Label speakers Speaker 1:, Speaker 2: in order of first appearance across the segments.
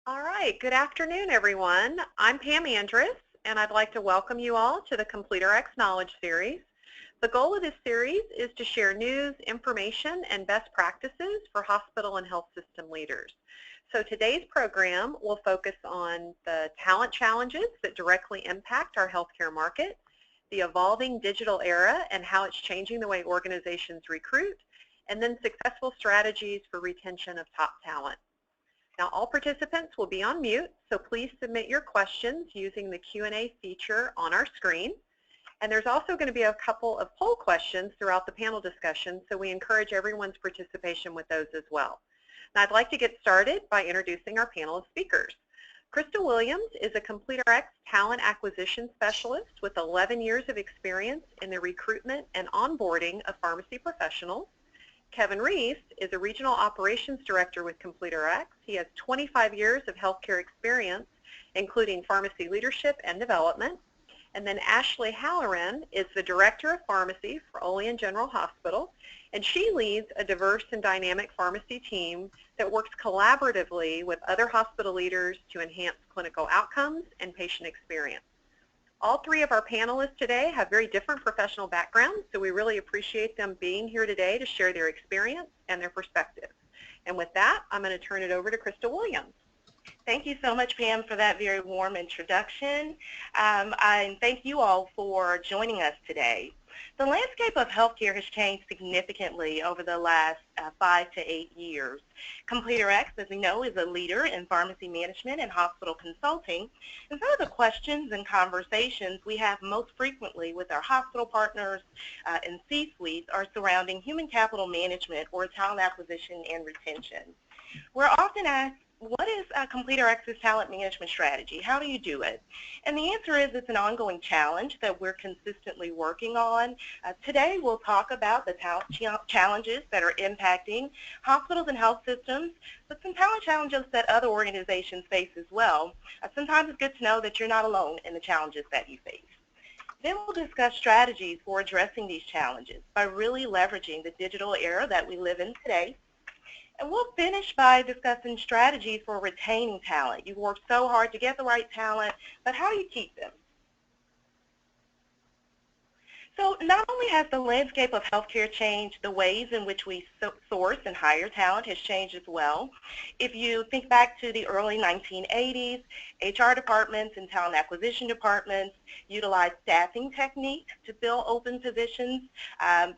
Speaker 1: All right, good afternoon, everyone. I'm Pam Andrus, and I'd like to welcome you all to the CompleteRx Knowledge Series. The goal of this series is to share news, information, and best practices for hospital and health system leaders. So today's program will focus on the talent challenges that directly impact our healthcare market, the evolving digital era and how it's changing the way organizations recruit, and then successful strategies for retention of top talent. Now, all participants will be on mute, so please submit your questions using the Q&A feature on our screen. And there's also going to be a couple of poll questions throughout the panel discussion, so we encourage everyone's participation with those as well. Now, I'd like to get started by introducing our panel of speakers. Krista Williams is a CompleteRx talent acquisition specialist with 11 years of experience in the recruitment and onboarding of pharmacy professionals. Kevin Reese is a Regional Operations Director with CompleteRx. He has 25 years of healthcare experience, including pharmacy leadership and development. And then Ashley Halloran is the Director of Pharmacy for Olean General Hospital, and she leads a diverse and dynamic pharmacy team that works collaboratively with other hospital leaders to enhance clinical outcomes and patient experience. All three of our panelists today have very different professional backgrounds, so we really appreciate them being here today to share their experience and their perspectives. And with that, I'm going to turn it over to Krista Williams.
Speaker 2: Thank you so much, Pam, for that very warm introduction. And thank you all for joining us today. The landscape of healthcare has changed significantly over the last 5 to 8 years. CompleteRx, as we know, is a leader in pharmacy management and hospital consulting. And some of the questions and conversations we have most frequently with our hospital partners and C-suites are surrounding human capital management or talent acquisition and retention. We're often asked, what is CompleteRx's talent management strategy? How do you do it? And the answer is it's an ongoing challenge that we're consistently working on. Today we'll talk about the talent challenges that are impacting hospitals and health systems, but some talent challenges that other organizations face as well. Sometimes it's good to know that you're not alone in the challenges that you face. Then we'll discuss strategies for addressing these challenges by really leveraging the digital era that we live in today. And we'll finish by discussing strategies for retaining talent. You've worked so hard to get the right talent, but how do you keep them? So not only has the landscape of healthcare changed, the ways in which we source and hire talent has changed as well. If you think back to the early 1980s, HR departments and talent acquisition departments utilized staffing techniques to fill open positions,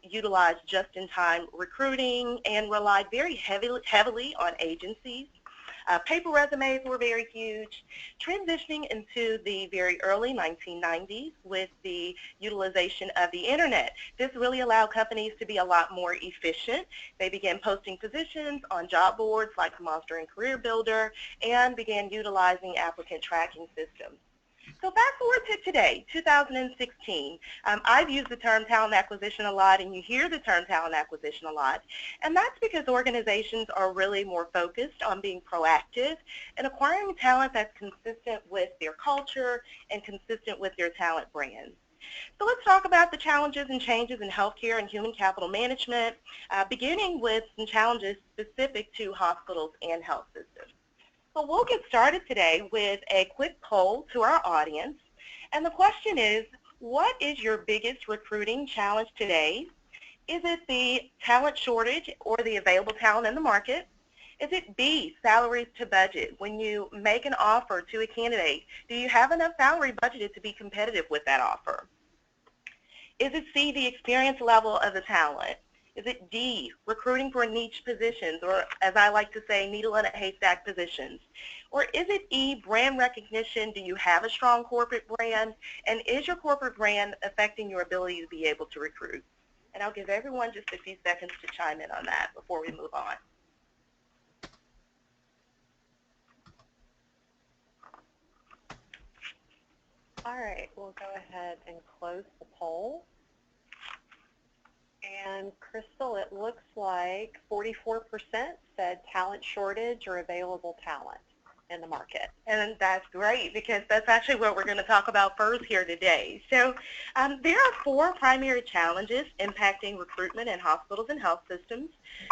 Speaker 2: utilized just-in-time recruiting, and relied very heavily on agencies. Paper resumes were very huge. Transitioning into the very early 1990s with the utilization of the internet, this really allowed companies to be a lot more efficient. They began posting positions on job boards like Monster and Career Builder and began utilizing applicant tracking systems. So fast forward to today, 2016. I've used the term talent acquisition a lot, and you hear the term talent acquisition a lot. And that's because organizations are really more focused on being proactive and acquiring talent that's consistent with their culture and consistent with their talent brand. So let's talk about the challenges and changes in healthcare and human capital management, beginning with some challenges specific to hospitals and health systems. So we'll get started today with a quick poll to our audience. And the question is, what is your biggest recruiting challenge today? Is it the talent shortage or the available talent in the market? Is it B, salaries to budget? When you make an offer to a candidate, do you have enough salary budgeted to be competitive with that offer? Is it C, the experience level of the talent? Is it D, recruiting for niche positions, or as I like to say, needle in a haystack positions? Or is it E, brand recognition? Do you have a strong corporate brand? And is your corporate brand affecting your ability to be able to recruit? And I'll give everyone just a few seconds to chime in on that before we move on.
Speaker 1: All right, we'll go ahead and close the poll. And Crystal, it looks like 44% said talent shortage or available talent. in the market.
Speaker 2: And that's great, because that's actually what we're going to talk about first here today. So there are 4 primary challenges impacting recruitment in hospitals and health systems.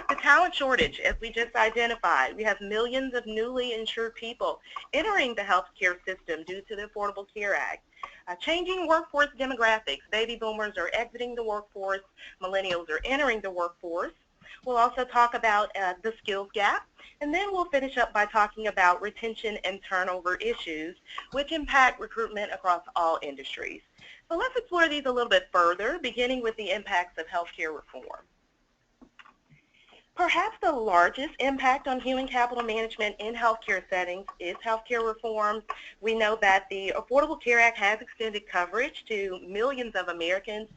Speaker 2: The talent shortage, as we just identified. We have millions of newly insured people entering the healthcare system due to the Affordable Care Act. Changing workforce demographics. Baby boomers are exiting the workforce. Millennials are entering the workforce. We'll also talk about the skills gap, and then we'll finish up by talking about retention and turnover issues, which impact recruitment across all industries. So let's explore these a little bit further, beginning with the impacts of healthcare reform. Perhaps the largest impact on human capital management in healthcare settings is healthcare reform. We know that the Affordable Care Act has extended coverage to millions of Americans.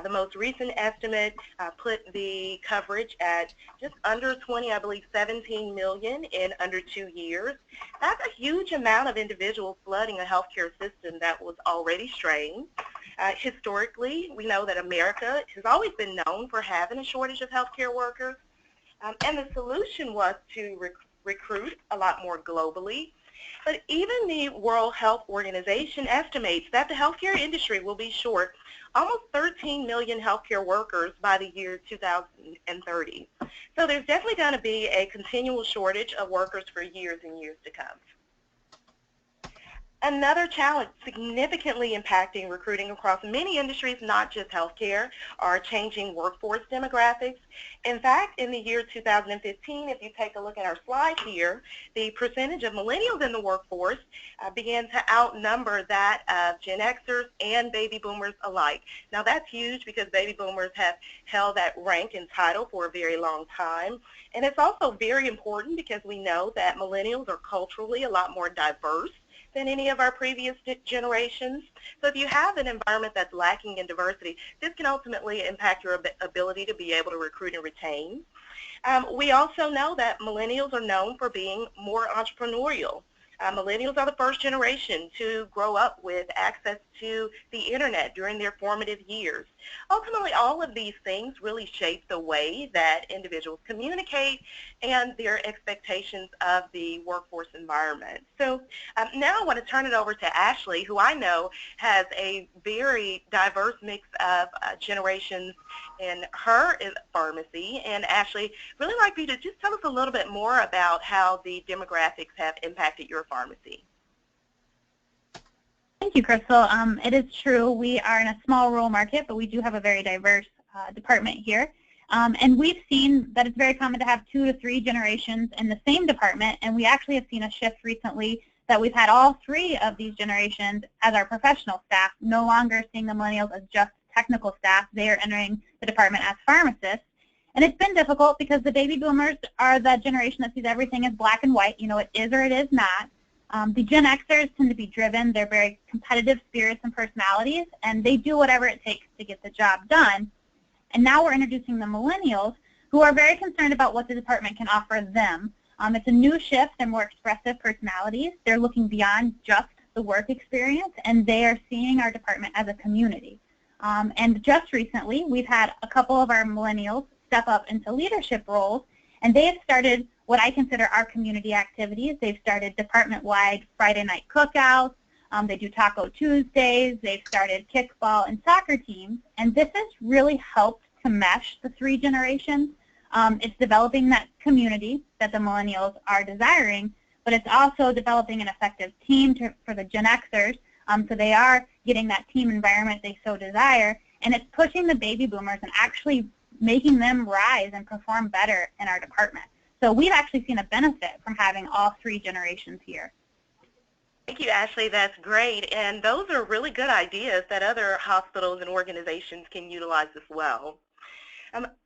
Speaker 2: The most recent estimate put the coverage at just under 20, I believe 17 million in under 2 years. That's a huge amount of individuals flooding a healthcare system that was already strained. Historically, we know that America has always been known for having a shortage of healthcare workers. And the solution was to recruit a lot more globally. But even the World Health Organization estimates that the healthcare industry will be short almost 13 million healthcare workers by the year 2030. So there's definitely going to be a continual shortage of workers for years and years to come. Another challenge significantly impacting recruiting across many industries, not just healthcare, are changing workforce demographics. In fact, in the year 2015, if you take a look at our slide here, the percentage of millennials in the workforce began to outnumber that of Gen Xers and baby boomers alike. Now that's huge, because baby boomers have held that rank and title for a very long time. And it's also very important because we know that millennials are culturally a lot more diverse than any of our previous generations. So if you have an environment that's lacking in diversity, this can ultimately impact your ability to be able to recruit and retain. We also know that millennials are known for being more entrepreneurial. Millennials are the first generation to grow up with access to the internet during their formative years. Ultimately, all of these things really shape the way that individuals communicate and their expectations of the workforce environment. So now I want to turn it over to Ashley, who I know has a very diverse mix of generations in her pharmacy. And Ashley, really like you to just tell us a little bit more about how the demographics have impacted your pharmacy.
Speaker 3: Thank you, Crystal. It is true, we are in a small rural market, but we do have a very diverse department here. And we've seen that it's very common to have 2 to 3 generations in the same department, and we actually have seen a shift recently that we've had all 3 of these generations as our professional staff, no longer seeing the millennials as just technical staff. They are entering the department as pharmacists. And it's been difficult because the baby boomers are the generation that sees everything as black and white. You know, it is or it is not. The Gen Xers tend to be driven. They're very competitive spirits and personalities, and they do whatever it takes to get the job done. And now we're introducing the millennials, who are very concerned about what the department can offer them. It's a new shift and more expressive personalities. They're looking beyond just the work experience, and they are seeing our department as a community. And just recently, we've had a couple of our millennials step up into leadership roles, and they have started what I consider our community activities. They've started department-wide Friday night cookouts. They do Taco Tuesdays. They've started kickball and soccer teams. And this has really helped to mesh the 3 generations. It's developing that community that the millennials are desiring, but it's also developing an effective team for the Gen Xers. So they are getting that team environment they so desire. And it's pushing the baby boomers and actually making them rise and perform better in our department. So we've actually seen a benefit from having all 3 generations here.
Speaker 2: Thank you, Ashley. That's great. And those are really good ideas that other hospitals and organizations can utilize as well.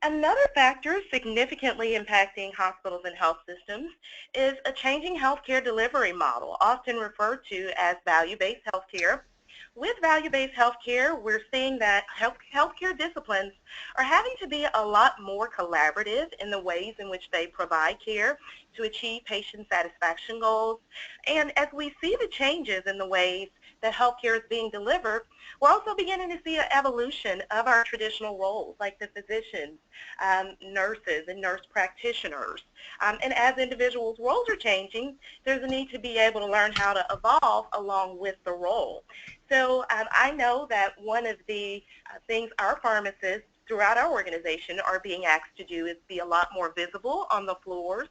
Speaker 2: Another factor significantly impacting hospitals and health systems is a changing healthcare delivery model, often referred to as value-based healthcare. With value-based healthcare, we're seeing that healthcare disciplines are having to be a lot more collaborative in the ways in which they provide care to achieve patient satisfaction goals. And as we see the changes in the ways that healthcare is being delivered, we're also beginning to see an evolution of our traditional roles, like the physicians, nurses, and nurse practitioners. And as individuals' roles are changing, there's a need to be able to learn how to evolve along with the role. So I know that one of the things our pharmacists throughout our organization are being asked to do is be a lot more visible on the floors.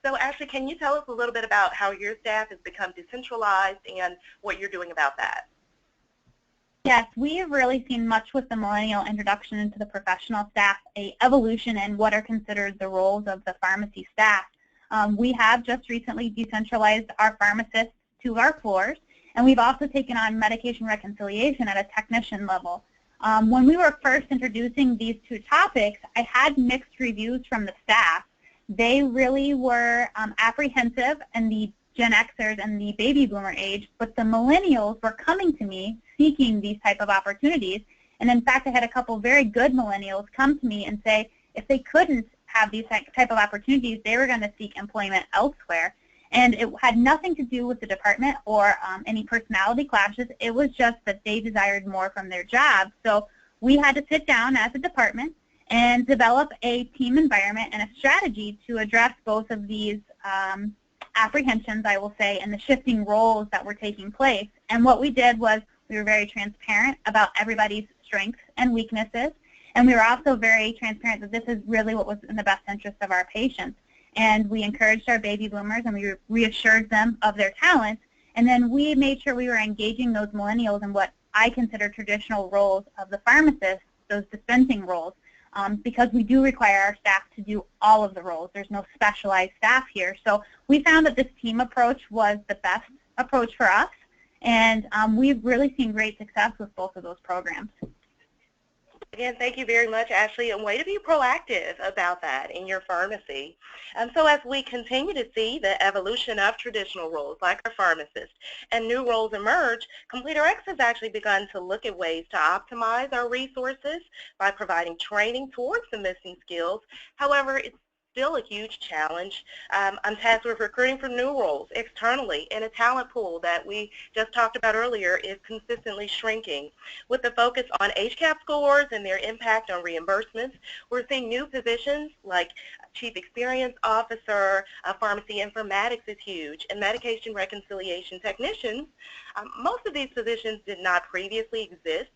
Speaker 2: So Ashley, can you tell us a little bit about how your staff has become decentralized and what you're doing about that?
Speaker 3: Yes, we have really seen much with the millennial introduction into the professional staff, a evolution in what are considered the roles of the pharmacy staff. We have just recently decentralized our pharmacists to our floors, and we've also taken on medication reconciliation at a technician level. When we were first introducing these two topics, I had mixed reviews from the staff. They really were apprehensive, and the Gen Xers and the baby boomer age, but the millennials were coming to me seeking these type of opportunities. And in fact, I had a couple very good millennials come to me and say if they couldn't have these type of opportunities, they were going to seek employment elsewhere. And it had nothing to do with the department or any personality clashes. It was just that they desired more from their jobs. So we had to sit down as a department and develop a team environment and a strategy to address both of these apprehensions, I will say, and the shifting roles that were taking place. And what we did was we were very transparent about everybody's strengths and weaknesses, and we were also very transparent that this is really what was in the best interest of our patients. And we encouraged our baby boomers, and we reassured them of their talents, and then we made sure we were engaging those millennials in what I consider traditional roles of the pharmacist, those dispensing roles. Because we do require our staff to do all of the roles. There's no specialized staff here. So we found that this team approach was the best approach for us, and we've really seen great success with both of those programs.
Speaker 2: Again, thank you very much, Ashley, and way to be proactive about that in your pharmacy. So as we continue to see the evolution of traditional roles like our pharmacist and new roles emerge, CompleterX has actually begun to look at ways to optimize our resources by providing training towards the missing skills. However, it's still a huge challenge. I'm tasked with recruiting for new roles externally in a talent pool that we just talked about earlier is consistently shrinking. With the focus on HCAP scores and their impact on reimbursements, we're seeing new positions like Chief Experience Officer, Pharmacy Informatics is huge, and Medication Reconciliation Technicians. Most of these positions did not previously exist.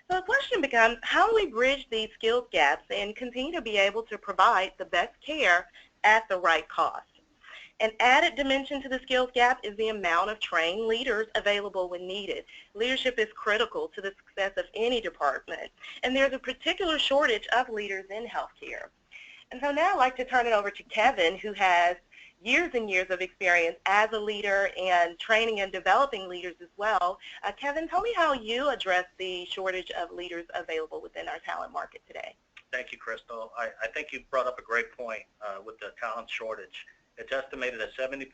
Speaker 2: So the question becomes, how do we bridge these skills gaps and continue to be able to provide the best care at the right cost? An added dimension to the skills gap is the amount of trained leaders available when needed. Leadership is critical to the success of any department, and there's a particular shortage of leaders in healthcare. And so now I'd like to turn it over to Kevin, who has years and years of experience as a leader and training and developing leaders as well. Kevin, tell me how you address the shortage of leaders available within our talent market today.
Speaker 4: Thank you, Crystal. I think you brought up a great point with the talent shortage. It's estimated that 76%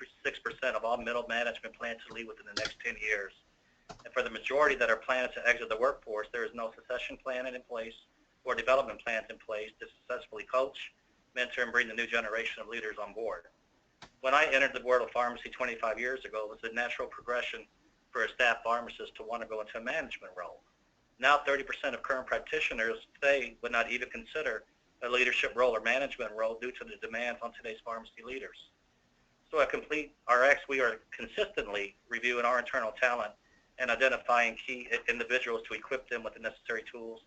Speaker 4: of all middle management plan to leave within the next 10 years. And for the majority that are planning to exit the workforce, there is no succession plan in place or development plans in place to successfully coach, mentor, and bring the new generation of leaders on board. When I entered the world of pharmacy 25 years ago, it was a natural progression for a staff pharmacist to want to go into a management role. Now 30% of current practitioners today would not even consider a leadership role or management role due to the demands on today's pharmacy leaders. So at CompleterX, we are consistently reviewing our internal talent and identifying key individuals to equip them with the necessary tools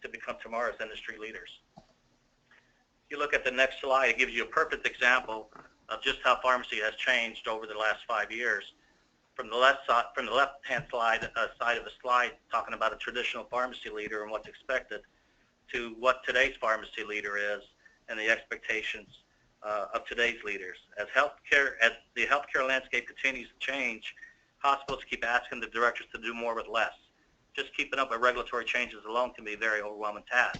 Speaker 4: to become tomorrow's industry leaders. If you look at the next slide, it gives you a perfect example of just how pharmacy has changed over the last 5 years. From the left-hand side of the slide, talking about a traditional pharmacy leader and what's expected, to what today's pharmacy leader is and the expectations of today's leaders. As the healthcare landscape continues to change, hospitals keep asking the directors to do more with less. Just keeping up with regulatory changes alone can be a very overwhelming task.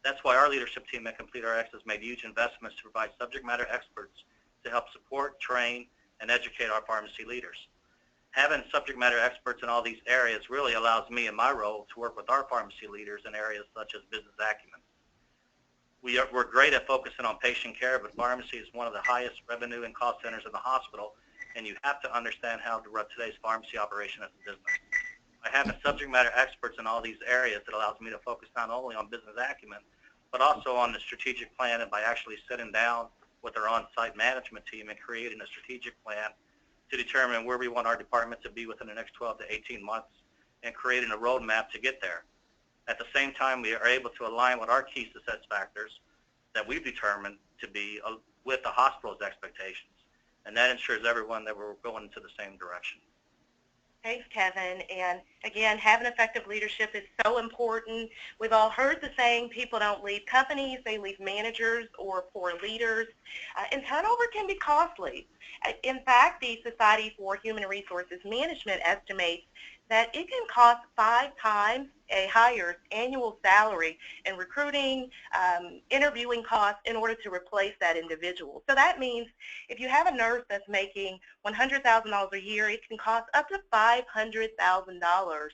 Speaker 4: That's why our leadership team at CompleterX has made huge investments to provide subject matter experts to help support, train, and educate our pharmacy leaders. Having subject matter experts in all these areas really allows me in my role to work with our pharmacy leaders in areas such as business acumen. We're great at focusing on patient care, but pharmacy is one of the highest revenue and cost centers in the hospital, and you have to understand how to run today's pharmacy operation as a business. By having subject matter experts in all these areas, it allows me to focus not only on business acumen, but also on the strategic plan, and by actually sitting down with our on-site management team and creating a strategic plan to determine where we want our department to be within the next 12 to 18 months and creating a roadmap to get there. At the same time, we are able to align with our key success factors that we've determined to be with the hospital's expectations, and that ensures everyone that we're going into the same direction.
Speaker 2: Thanks, Kevin. And again, having effective leadership is so important. We've all heard the saying, people don't leave companies, they leave managers or poor leaders. And turnover can be costly. In fact, the Society for Human Resources Management estimates that it can cost 5 times a hire's annual salary in recruiting, interviewing costs in order to replace that individual. So that means if you have a nurse that's making $100,000 a year, it can cost up to $500,000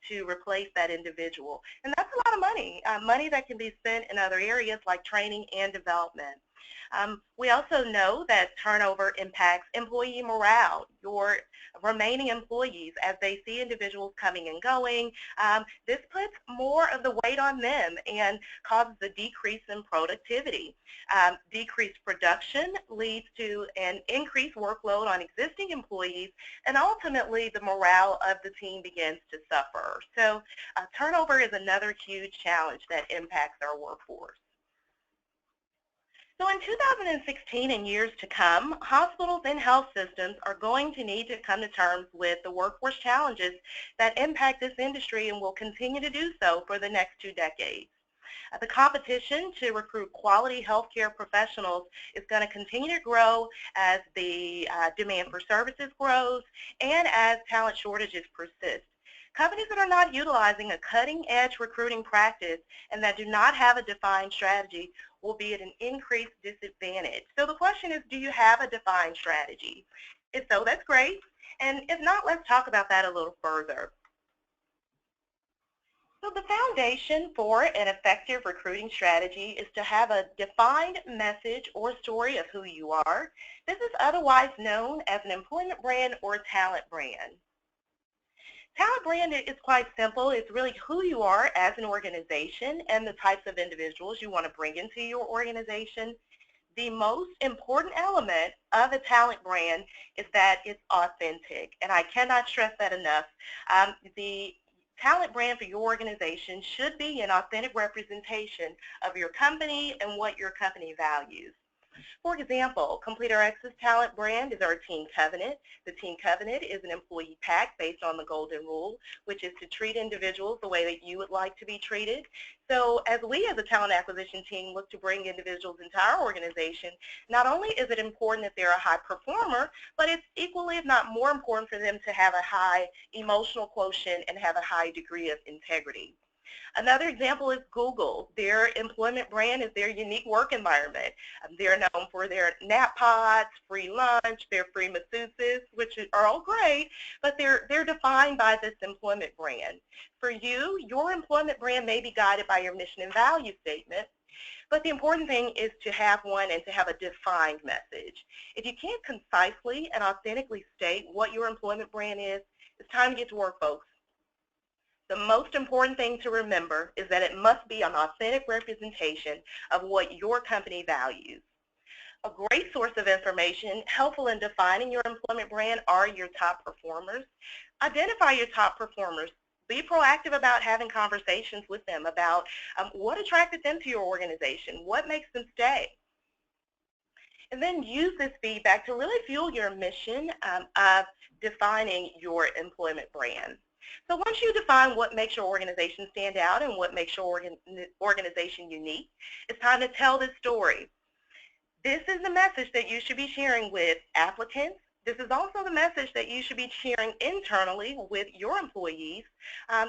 Speaker 2: to replace that individual. And that's a lot of money, money that can be spent in other areas like training and development. We also know that turnover impacts employee morale, your remaining employees, as they see individuals coming and going. This puts more of the weight on them and causes a decrease in productivity. Decreased production leads to an increased workload on existing employees, and ultimately the morale of the team begins to suffer. So turnover is another huge challenge that impacts our workforce. So in 2016 and years to come, hospitals and health systems are going to need to come to terms with the workforce challenges that impact this industry and will continue to do so for the next 2 decades. The competition to recruit quality healthcare professionals is going to continue to grow as the demand for services grows and as talent shortages persist. Companies that are not utilizing a cutting-edge recruiting practice and that do not have a defined strategy will be at an increased disadvantage. So the question is, do you have a defined strategy? If so, that's great. And if not, let's talk about that a little further. So the foundation for an effective recruiting strategy is to have a defined message or story of who you are. This is otherwise known as an employment brand or talent brand. Talent brand is quite simple. It's really who you are as an organization and the types of individuals you want to bring into your organization. The most important element of a talent brand is that it's authentic, and I cannot stress that enough. The talent brand for your organization should be an authentic representation of your company and what your company values. For example, CompleteRx's talent brand is our Team Covenant. The Team Covenant is an employee pact based on the Golden Rule, which is to treat individuals the way that you would like to be treated. So as we as a talent acquisition team look to bring individuals into our organization, not only is it important that they're a high performer, but it's equally, if not more important, for them to have a high emotional quotient and have a high degree of integrity. Another example is Google. Their employment brand is their unique work environment. They're known for their nap pods, free lunch, their free masseuses, which are all great, but they're defined by this employment brand. For you, your employment brand may be guided by your mission and value statement, but the important thing is to have one and to have a defined message. If you can't concisely and authentically state what your employment brand is, it's time to get to work, folks. The most important thing to remember is that it must be an authentic representation of what your company values. A great source of information helpful in defining your employment brand are your top performers. Identify your top performers. Be proactive about having conversations with them about what attracted them to your organization, what makes them stay. And then use this feedback to really fuel your mission of defining your employment brand. So once you define what makes your organization stand out and what makes your organization unique, it's time to tell this story. This is the message that you should be sharing with applicants. This is also the message that you should be sharing internally with your employees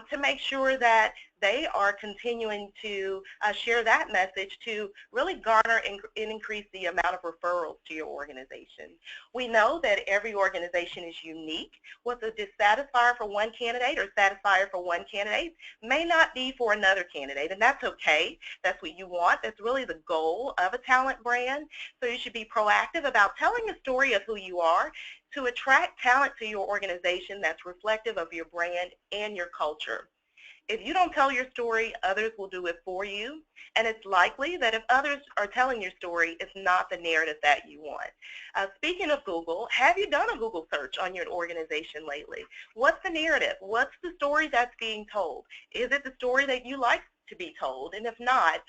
Speaker 2: to make sure that they are continuing to share that message to really garner and increase the amount of referrals to your organization. We know that every organization is unique. What's a dissatisfier for one candidate or satisfier for one candidate may not be for another candidate, and that's okay. That's what you want. That's really the goal of a talent brand. So you should be proactive about telling a story of who you are to attract talent to your organization that's reflective of your brand and your culture. If you don't tell your story, others will do it for you, and it's likely that if others are telling your story, it's not the narrative that you want. Speaking of Google, have you done a Google search on your organization lately? What's the narrative? What's the story that's being told? Is it the story that you like to be told? And if not,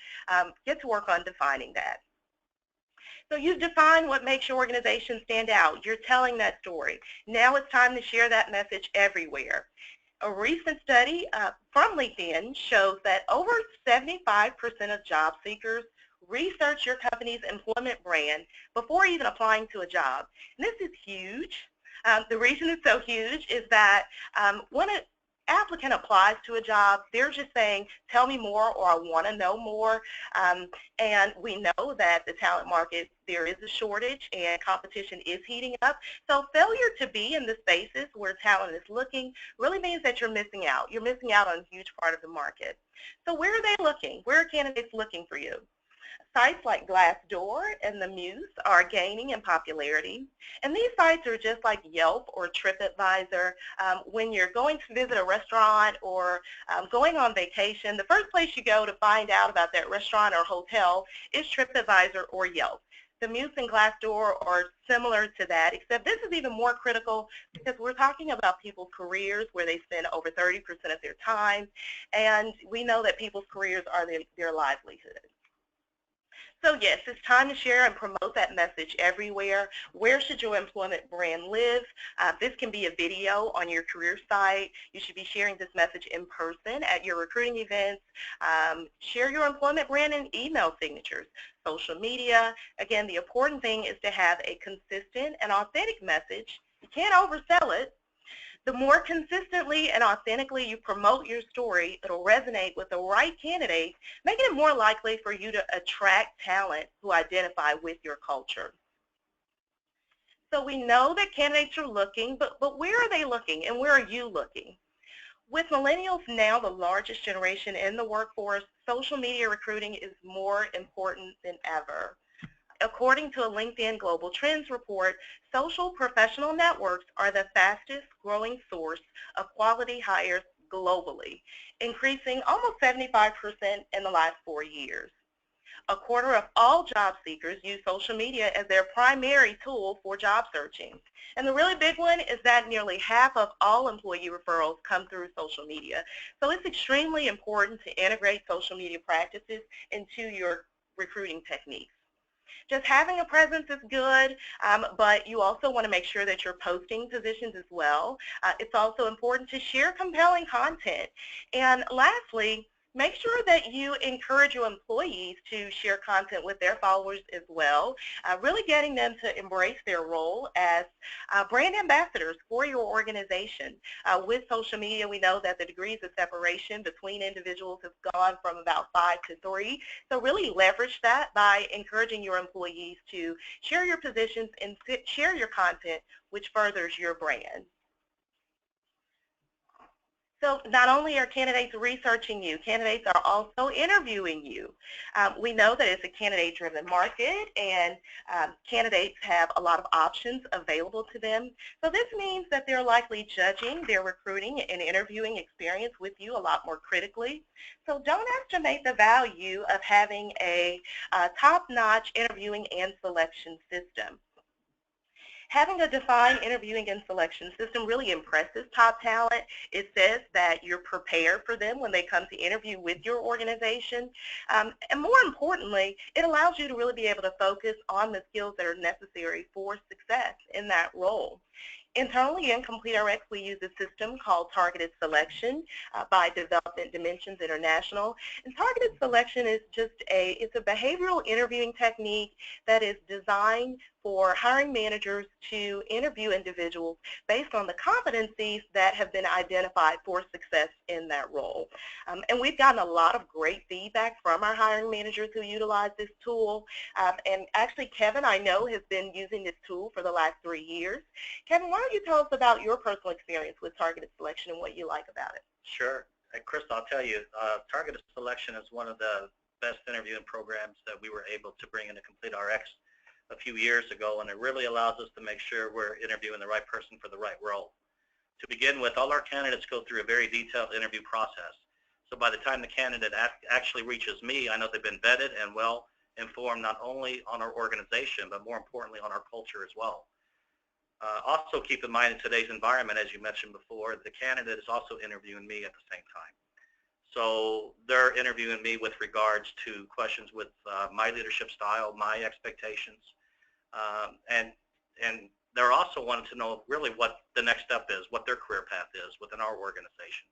Speaker 2: get to work on defining that. So you've defined what makes your organization stand out. You're telling that story. Now it's time to share that message everywhere. A recent study from LinkedIn shows that over 75% of job seekers research your company's employment brand before even applying to a job. And this is huge. The reason it's so huge is that when an applicant applies to a job, they're just saying, tell me more, or I want to know more. And we know that the talent market, there is a shortage and competition is heating up. So failure to be in the spaces where talent is looking really means that you're missing out. You're missing out on a huge part of the market. So where are they looking? Where are candidates looking for you? Sites like Glassdoor and the Muse are gaining in popularity, and these sites are just like Yelp or TripAdvisor. When you're going to visit a restaurant or going on vacation, the first place you go to find out about that restaurant or hotel is TripAdvisor or Yelp. The Muse and Glassdoor are similar to that, except this is even more critical because we're talking about people's careers where they spend over 30% of their time, and we know that people's careers are their livelihood. So yes, it's time to share and promote that message everywhere. Where should your employment brand live? This can be a video on your career site. You should be sharing this message in person at your recruiting events. Share your employment brand in email signatures, social media. Again, the important thing is to have a consistent and authentic message. You can't oversell it. The more consistently and authentically you promote your story, it'll resonate with the right candidate, making it more likely for you to attract talent who identify with your culture. So we know that candidates are looking, but where are they looking and where are you looking? With millennials now the largest generation in the workforce, social media recruiting is more important than ever. According to a LinkedIn Global Trends report, social professional networks are the fastest growing source of quality hires globally, increasing almost 75% in the last 4 years. A quarter of all job seekers use social media as their primary tool for job searching. And the really big one is that nearly half of all employee referrals come through social media. So it's extremely important to integrate social media practices into your recruiting techniques. Just having a presence is good, but you also want to make sure that you're posting positions as well. It's also important to share compelling content. And lastly, make sure that you encourage your employees to share content with their followers as well, really getting them to embrace their role as brand ambassadors for your organization. With social media, we know that the degrees of separation between individuals have gone from about 5 to 3. So really leverage that by encouraging your employees to share your positions and share your content, which furthers your brand. So not only are candidates researching you, candidates are also interviewing you. We know that it's a candidate-driven market, and candidates have a lot of options available to them. So this means that they're likely judging their recruiting and interviewing experience with you a lot more critically. So don't estimate the value of having a top-notch interviewing and selection system. Having a defined interviewing and selection system really impresses top talent. It says that you're prepared for them when they come to interview with your organization. And more importantly, it allows you to really be able to focus on the skills that are necessary for success in that role. Internally in CompleteRx, we use a system called Targeted Selection by Development Dimensions International. And Targeted Selection is just it's a behavioral interviewing technique that is designed for hiring managers to interview individuals based on the competencies that have been identified for success in that role. And we've gotten a lot of great feedback from our hiring managers who utilize this tool. And actually, Kevin, I know, has been using this tool for the last 3 years. Kevin, why don't you tell us about your personal experience with targeted selection and what you like about it?
Speaker 4: Sure. And Chris, I'll tell you, targeted selection is one of the best interviewing programs that we were able to bring into Complete RX a few years ago, and it really allows us to make sure we're interviewing the right person for the right role. To begin with, all our candidates go through a very detailed interview process. So by the time the candidate actually reaches me, I know they've been vetted and well informed not only on our organization, but more importantly on our culture as well. Also keep in mind in today's environment, as you mentioned before, the candidate is also interviewing me at the same time. So they're interviewing me with regards to questions with my leadership style, my expectations, and they're also wanting to know really what the next step is, what their career path is within our organization.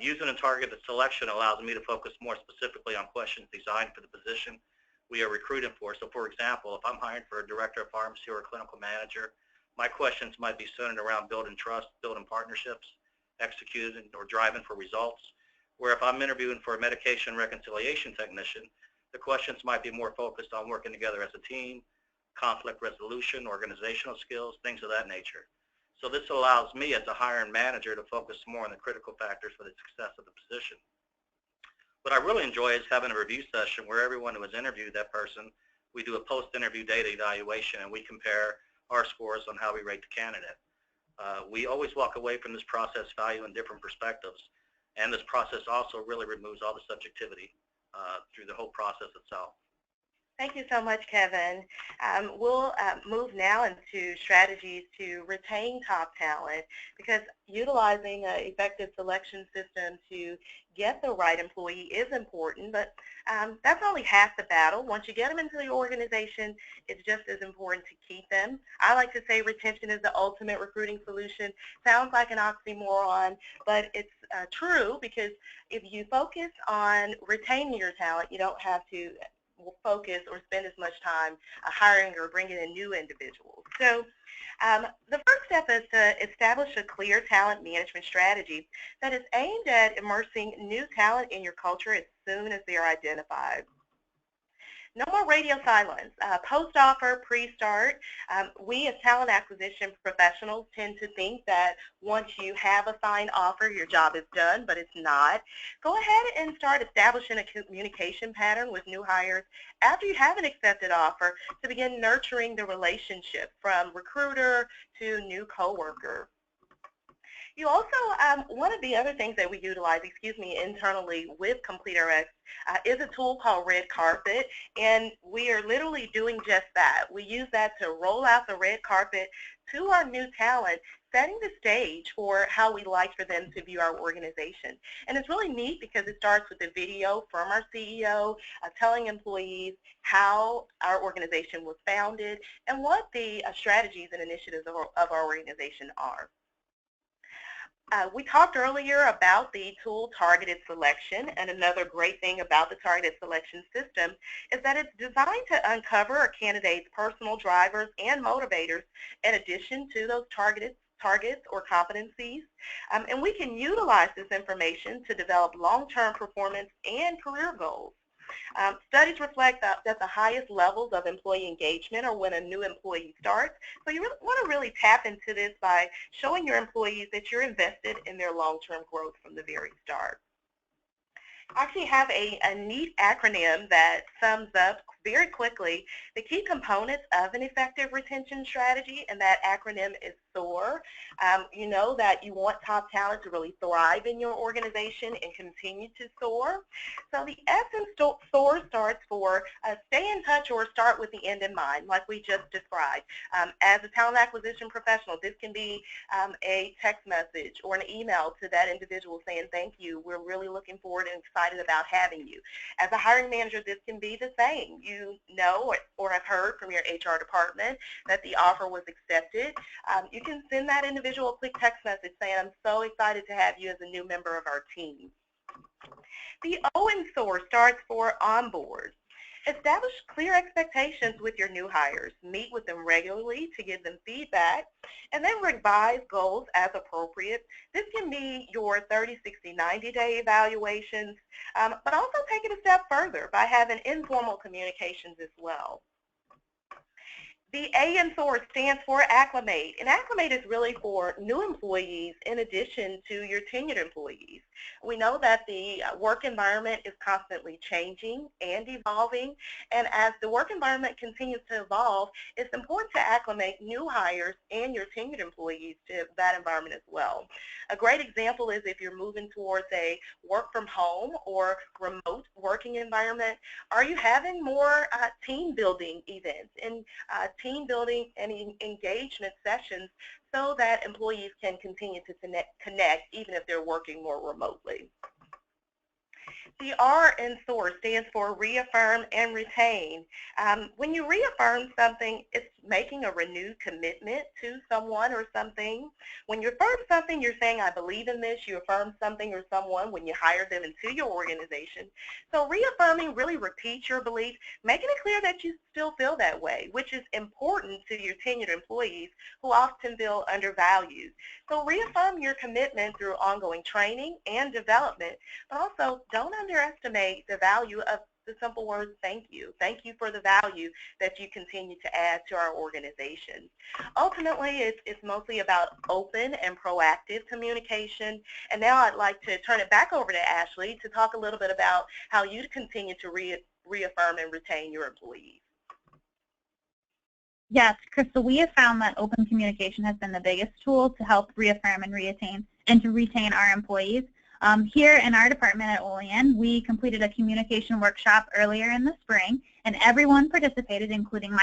Speaker 4: Using a targeted selection allows me to focus more specifically on questions designed for the position we are recruiting for. So for example, if I'm hiring for a director of pharmacy or a clinical manager, my questions might be centered around building trust, building partnerships, executing or driving for results. Where if I'm interviewing for a medication reconciliation technician, the questions might be more focused on working together as a team, conflict resolution, organizational skills, things of that nature. So this allows me as a hiring manager to focus more on the critical factors for the success of the position. What I really enjoy is having a review session where everyone who has interviewed that person, we do a post-interview data evaluation and we compare our scores on how we rate the candidate. We always walk away from this process valuing different perspectives. And this process also really removes all the subjectivity through the whole process itself.
Speaker 2: Thank you so much, Kevin. We'll move now into strategies to retain top talent, because utilizing an effective selection system to get the right employee is important, but that's only half the battle. Once you get them into the organization, it's just as important to keep them. I like to say retention is the ultimate recruiting solution. Sounds like an oxymoron, but it's true, because if you focus on retaining your talent, you don't have to focus or spend as much time hiring or bringing in new individuals. So the first step is to establish a clear talent management strategy that is aimed at immersing new talent in your culture as soon as they are identified. No more radio silence. Post-offer, pre-start, we as talent acquisition professionals tend to think that once you have a signed offer, your job is done, but it's not. Go ahead and start establishing a communication pattern with new hires after you have an accepted offer to begin nurturing the relationship from recruiter to new coworker. You also, one of the other things that we utilize, internally with Complete RX is a tool called Red Carpet, and we are literally doing just that. We use that to roll out the red carpet to our new talent, setting the stage for how we like for them to view our organization. And it's really neat because it starts with a video from our CEO telling employees how our organization was founded and what the strategies and initiatives of our organization are. We talked earlier about the tool targeted selection, and another great thing about the targeted selection system is that it's designed to uncover a candidate's personal drivers and motivators in addition to those targets or competencies. And we can utilize this information to develop long-term performance and career goals. Studies reflect that the highest levels of employee engagement are when a new employee starts. So you want to really tap into this by showing your employees that you're invested in their long-term growth from the very start. I actually have a neat acronym that sums up very quickly the key components of an effective retention strategy, and that acronym is SOAR. You know that you want top talent to really thrive in your organization and continue to soar. So the S in SOAR starts for stay in touch or start with the end in mind, like we just described. As a talent acquisition professional, this can be a text message or an email to that individual saying thank you, we're really looking forward and excited about having you. As a hiring manager, this can be the same. You know or have heard from your HR department that the offer was accepted. You can send that individual a quick text message saying, I'm so excited to have you as a new member of our team. The O in SOAR starts for onboard. Establish clear expectations with your new hires. Meet with them regularly to give them feedback, and then revise goals as appropriate. This can be your 30, 60, 90-day evaluations, but also take it a step further by having informal communications as well. The A in SOAR stands for acclimate, and acclimate is really for new employees in addition to your tenured employees. We know that the work environment is constantly changing and evolving, and as the work environment continues to evolve, it's important to acclimate new hires and your tenured employees to that environment as well. A great example is if you're moving towards a work from home or remote working environment, are you having more team building events and team building and engagement sessions so that employees can continue to connect even if they're working more remotely. The R in SOAR stands for reaffirm and retain. When you reaffirm something, it's making a renewed commitment to someone or something. When you affirm something, you're saying, I believe in this. You affirm something or someone when you hire them into your organization. So reaffirming really repeats your belief, making it clear that you still feel that way, which is important to your tenured employees who often feel undervalued. So reaffirm your commitment through ongoing training and development, but also don't underestimate the value of the simple word thank you. Thank you for the value that you continue to add to our organization. Ultimately, it's mostly about open and proactive communication. And now I'd like to turn it back over to Ashley to talk a little bit about how you continue to reaffirm and retain your employees.
Speaker 3: Yes, Crystal, we have found that open communication has been the biggest tool to help reaffirm and retain our employees. Here in our department at Olean, we completed a communication workshop earlier in the spring, and everyone participated, including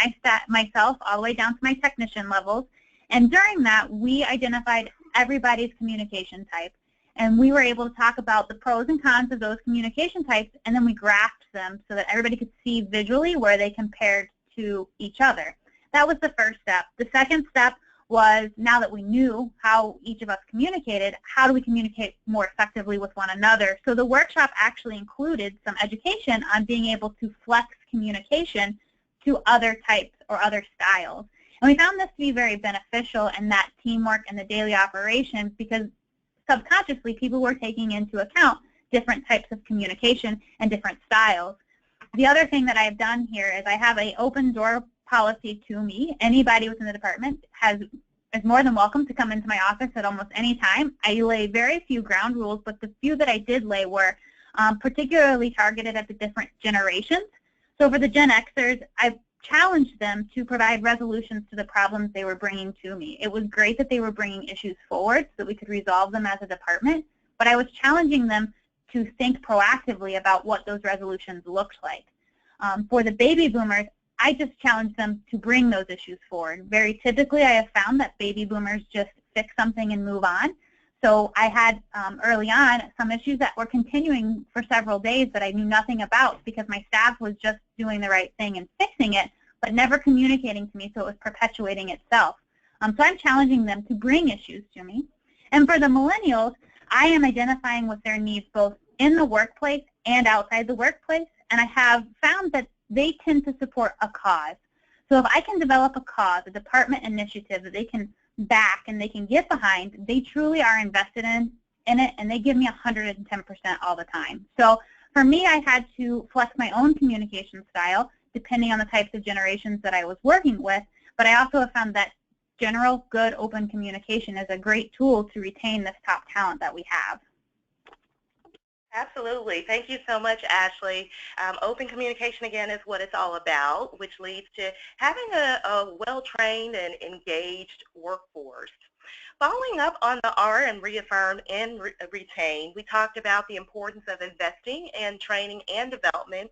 Speaker 3: myself, all the way down to my technician levels. And during that, we identified everybody's communication type, and we were able to talk about the pros and cons of those communication types, and then we graphed them so that everybody could see visually where they compared to each other. That was the first step. The second step was, now that we knew how each of us communicated, how do we communicate more effectively with one another? So the workshop actually included some education on being able to flex communication to other types or other styles. And we found this to be very beneficial in that teamwork and the daily operations, because subconsciously people were taking into account different types of communication and different styles. The other thing that I've done here is I have an open door policy to me. Anybody within the department is more than welcome to come into my office at almost any time. I lay very few ground rules, but the few that I did lay were particularly targeted at the different generations. So for the Gen Xers, I challenged them to provide resolutions to the problems they were bringing to me. It was great that they were bringing issues forward so that we could resolve them as a department, but I was challenging them to think proactively about what those resolutions looked like. For the baby boomers, I just challenge them to bring those issues forward. Very typically, I have found that baby boomers just fix something and move on. So I had early on some issues that were continuing for several days that I knew nothing about because my staff was just doing the right thing and fixing it, but never communicating to me, so it was perpetuating itself. So I'm challenging them to bring issues to me. And for the millennials, I am identifying with their needs both in the workplace and outside the workplace, and I have found that they tend to support a cause. So if I can develop a cause, a department initiative that they can back and they can get behind, they truly are invested in it, and they give me 110% all the time. So for me, I had to flex my own communication style depending on the types of generations that I was working with, but I also have found that general good open communication is a great tool to retain this top talent that we have.
Speaker 2: Absolutely. Thank you so much, Ashley. Open communication, again, is what it's all about, which leads to having a well-trained and engaged workforce. Following up on the R and reaffirm and retain, we talked about the importance of investing in training and development.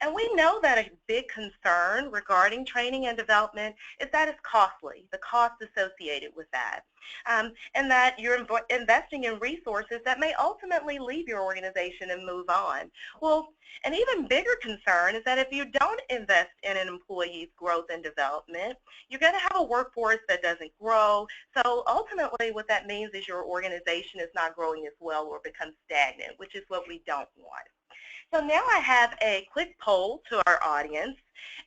Speaker 2: And we know that a big concern regarding training and development is that it's costly, the cost associated with that. And that you're investing in resources that may ultimately leave your organization and move on. Well, an even bigger concern is that if you don't invest in an employee's growth and development, you're going to have a workforce that doesn't grow. So ultimately what that means is your organization is not growing as well or becomes stagnant, which is what we don't want. So now I have a quick poll to our audience,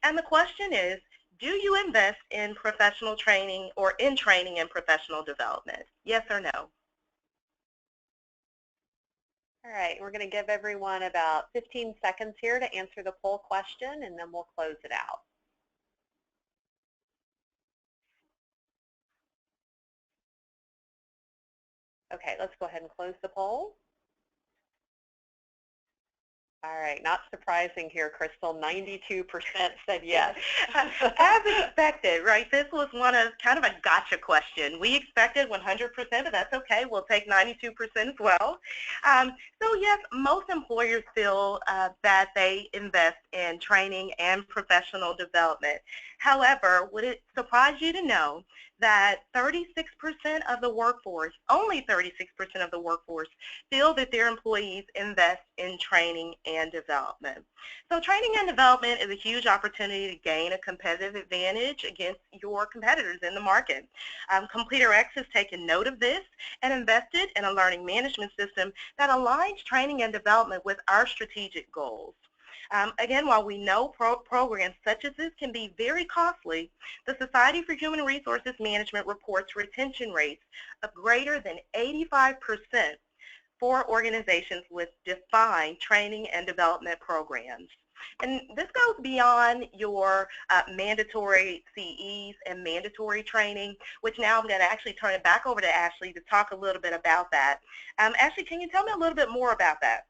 Speaker 2: and the question is, do you invest in professional training or in training and professional development? Yes or no?
Speaker 1: All right, we're going to give everyone about 15 seconds here to answer the poll question, and then we'll close it out. Okay, let's go ahead and close the poll. All right, not surprising here, Crystal. 92% said yes.
Speaker 2: As expected, right? This was one of kind of a gotcha question. We expected 100%, but that's okay. We'll take 92% as well. So yes, most employers feel that they invest in training and professional development. However, would it surprise you to know that 36% of the workforce, only 36% of the workforce, feel that their employees invest in training and development. So training and development is a huge opportunity to gain a competitive advantage against your competitors in the market. CompleterX has taken note of this and invested in a learning management system that aligns training and development with our strategic goals. Again, while we know programs such as this can be very costly, the Society for Human Resources Management reports retention rates of greater than 85% for organizations with defined training and development programs. And this goes beyond your mandatory CEs and mandatory training, which now I'm going to actually turn it back over to Ashley to talk a little bit about that. Ashley, can you tell me a little bit more about that?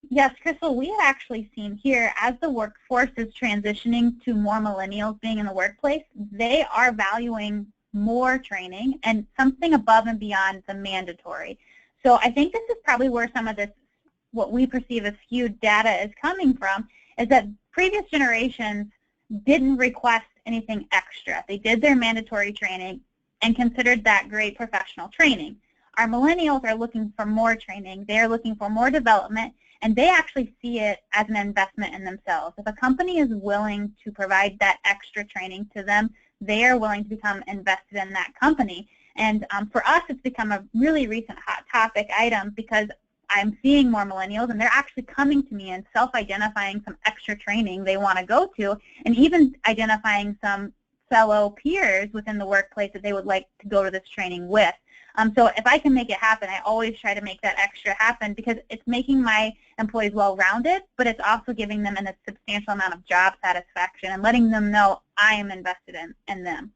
Speaker 3: Yes, Crystal, we have actually seen here as the workforce is transitioning to more millennials being in the workplace, they are valuing more training and something above and beyond the mandatory. So I think this is probably where some of this, what we perceive as skewed data is coming from, is that previous generations didn't request anything extra. They did their mandatory training and considered that great professional training. Our millennials are looking for more training. They're looking for more development, and they actually see it as an investment in themselves. If a company is willing to provide that extra training to them, they are willing to become invested in that company. And for us, it's become a really recent hot topic item because I'm seeing more millennials, and they're actually coming to me and self-identifying some extra training they want to go to, and even identifying some fellow peers within the workplace that they would like to go to this training with. So if I can make it happen, I always try to make that extra happen because it's making my employees well-rounded, but it's also giving them a substantial amount of job satisfaction and letting them know I am invested in them.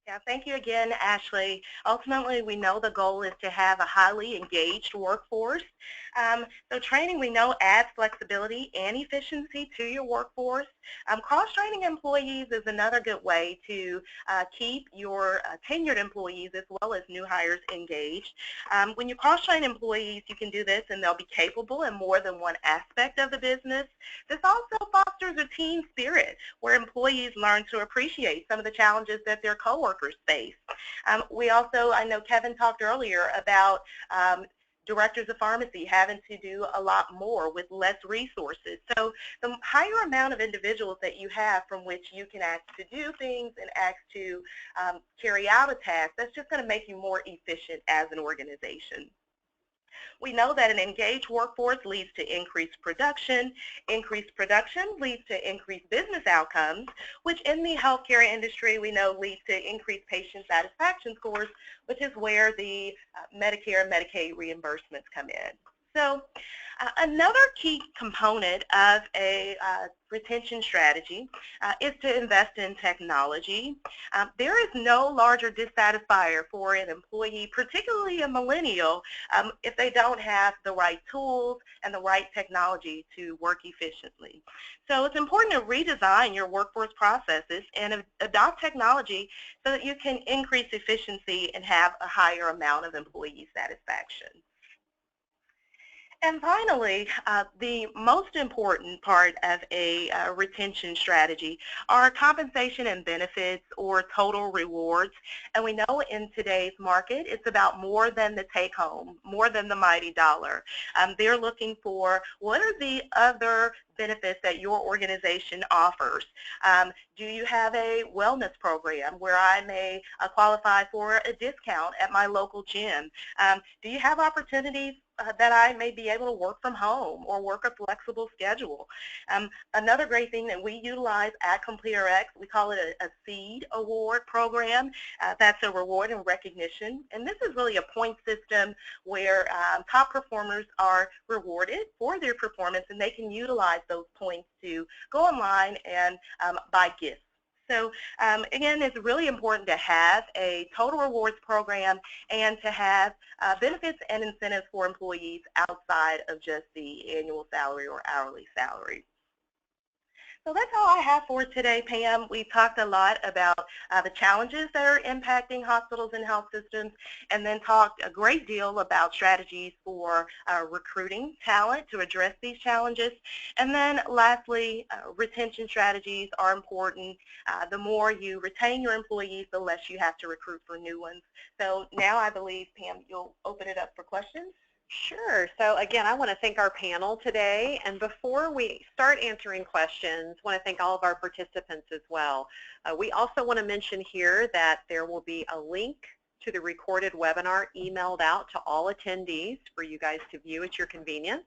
Speaker 2: Yeah, thank you again, Ashley. Ultimately, we know the goal is to have a highly engaged workforce. So training, we know, adds flexibility and efficiency to your workforce. Cross-training employees is another good way to keep your tenured employees as well as new hires engaged. When you cross-train employees, you can do this and they'll be capable in more than one aspect of the business. This also fosters a team spirit where employees learn to appreciate some of the challenges that their coworkers face. We also, I know Kevin talked earlier about directors of pharmacy having to do a lot more with less resources. So the higher amount of individuals that you have from which you can ask to do things and ask to carry out a task, that's just going to make you more efficient as an organization. We know that an engaged workforce leads to increased production. Increased production leads to increased business outcomes, which in the healthcare industry we know leads to increased patient satisfaction scores, which is where the Medicare and Medicaid reimbursements come in. So another key component of a retention strategy is to invest in technology. There is no larger dissatisfier for an employee, particularly a millennial, if they don't have the right tools and the right technology to work efficiently. So it's important to redesign your workforce processes and adopt technology so that you can increase efficiency and have a higher amount of employee satisfaction. And finally, the most important part of a retention strategy are compensation and benefits or total rewards. And we know in today's market, it's about more than the take home, more than the mighty dollar. They're looking for what are the other benefits that your organization offers? Do you have a wellness program where I may qualify for a discount at my local gym? Do you have opportunities that I may be able to work from home or work a flexible schedule? Another great thing that we utilize at CompleterX, we call it a SEED award program. That's a reward and recognition. And this is really a point system where top performers are rewarded for their performance, and they can utilize those points to go online and buy gifts. So again, it's really important to have a total rewards program and to have benefits and incentives for employees outside of just the annual salary or hourly salary. So that's all I have for today, Pam. We talked a lot about the challenges that are impacting hospitals and health systems, and then talked a great deal about strategies for recruiting talent to address these challenges. And then lastly, retention strategies are important. The more you retain your employees, the less you have to recruit for new ones. So now I believe, Pam, you'll open it up for questions.
Speaker 1: Sure. So again, I want to thank our panel today. And before we start answering questions, I want to thank all of our participants as well. We also want to mention here that there will be a link to the recorded webinar emailed out to all attendees for you guys to view at your convenience.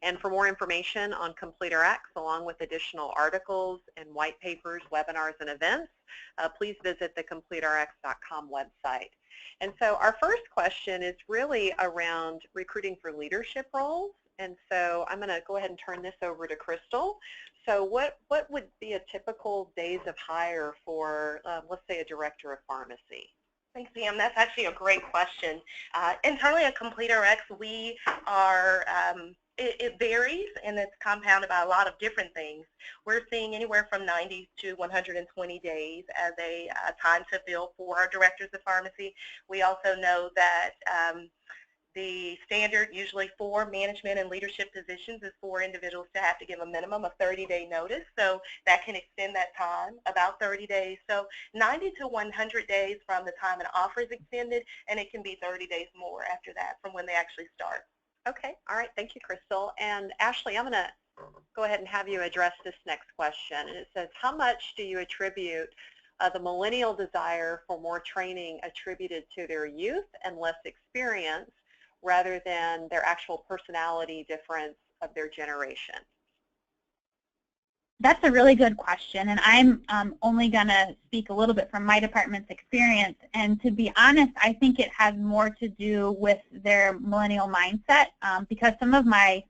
Speaker 1: And for more information on CompleterX, along with additional articles and white papers, webinars, and events, please visit the CompleterX.com website. And so our first question is really around recruiting for leadership roles. And so I'm going to go ahead and turn this over to Crystal. So what would be a typical days of hire for, let's say, a director of pharmacy?
Speaker 2: Thanks, Pam. That's actually a great question. Internally at CompleterX, we are it varies, and it's compounded by a lot of different things. We're seeing anywhere from 90 to 120 days as a time to fill for our directors of pharmacy. We also know that the standard usually for management and leadership positions is for individuals to have to give a minimum of 30-day notice, so that can extend that time about 30 days. So 90 to 100 days from the time an offer is extended, and it can be 30 days more after that from when they actually start.
Speaker 1: Okay, all right, thank you, Crystal. And Ashley, I'm going to go ahead and have you address this next question. And it says, how much do you attribute the millennial desire for more training attributed to their youth and less experience rather than their actual personality difference of their generation?
Speaker 3: That's a really good question, and I'm only going to speak a little bit from my department's experience. And to be honest, I think it has more to do with their millennial mindset, because some of my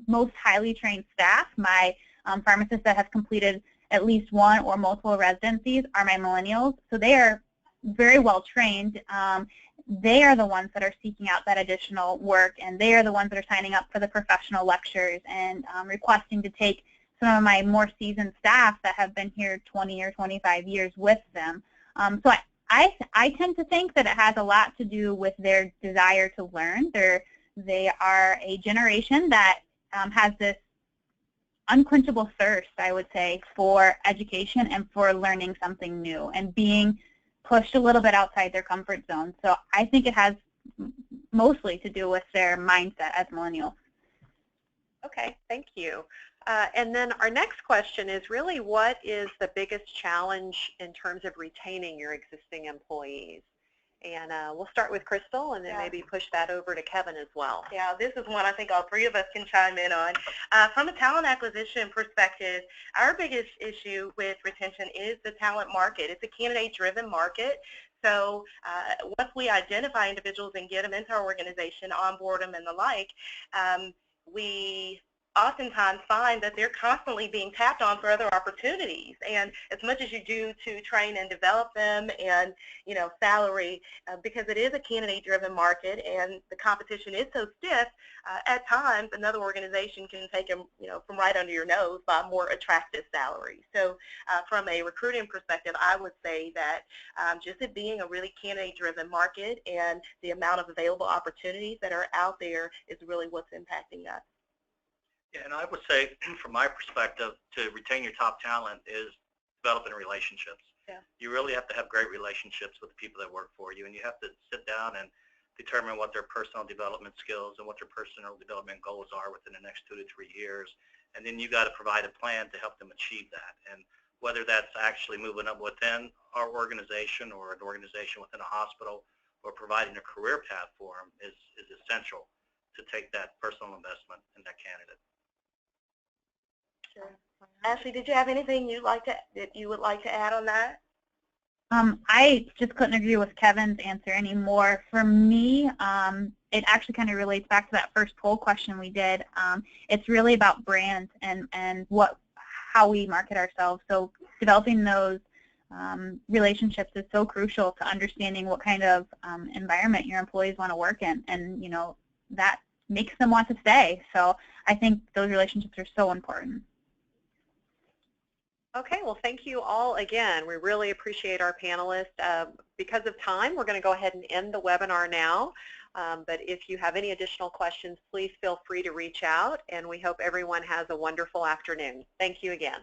Speaker 3: most highly trained staff, my pharmacists that have completed at least one or multiple residencies, are my millennials. So they are very well trained. They are the ones that are seeking out that additional work, and they are the ones that are signing up for the professional lectures and requesting to take some of my more seasoned staff that have been here 20 or 25 years with them. So I tend to think that it has a lot to do with their desire to learn. They are a generation that has this unquenchable thirst, I would say, for education and for learning something new and being pushed a little bit outside their comfort zone. So I think it has mostly to do with their mindset as millennials.
Speaker 1: Okay, thank you. And then our next question is really, what is the biggest challenge in terms of retaining your existing employees? And we'll start with Crystal and then maybe push that over to Kevin as well.
Speaker 2: Yeah, this is one I think all three of us can chime in on. From a talent acquisition perspective, our biggest issue with retention is the talent market. It's a candidate-driven market. So once we identify individuals and get them into our organization, onboard them and the like, we oftentimes find that they're constantly being tapped on for other opportunities. And as much as you do to train and develop them and, you know, salary, because it is a candidate-driven market and the competition is so stiff, at times another organization can take them, you know, from right under your nose by a more attractive salary. So from a recruiting perspective, I would say that just it being a really candidate-driven market and the amount of available opportunities that are out there is really what's impacting us.
Speaker 4: Yeah, and I would say, from my perspective, to retain your top talent is developing relationships.
Speaker 2: Yeah.
Speaker 4: You really have to have great relationships with the people that work for you, and you have to sit down and determine what their personal development skills and what their personal development goals are within the next 2 to 3 years, and then you got to provide a plan to help them achieve that. And whether that's actually moving up within our organization or an organization within a hospital or providing a career path for them is essential to take that personal investment in that candidate.
Speaker 2: Sure. Ashley, did you have anything that you would like to add on that?
Speaker 3: I just couldn't agree with Kevin's answer anymore. For me, it actually kind of relates back to that first poll question we did. It's really about brand and how we market ourselves. So developing those relationships is so crucial to understanding what kind of environment your employees want to work in, and you know that makes them want to stay. So I think those relationships are so important.
Speaker 1: Okay, well, thank you all again. We really appreciate our panelists. Because of time, we're going to go ahead and end the webinar now. But if you have any additional questions, please feel free to reach out, and we hope everyone has a wonderful afternoon. Thank you again.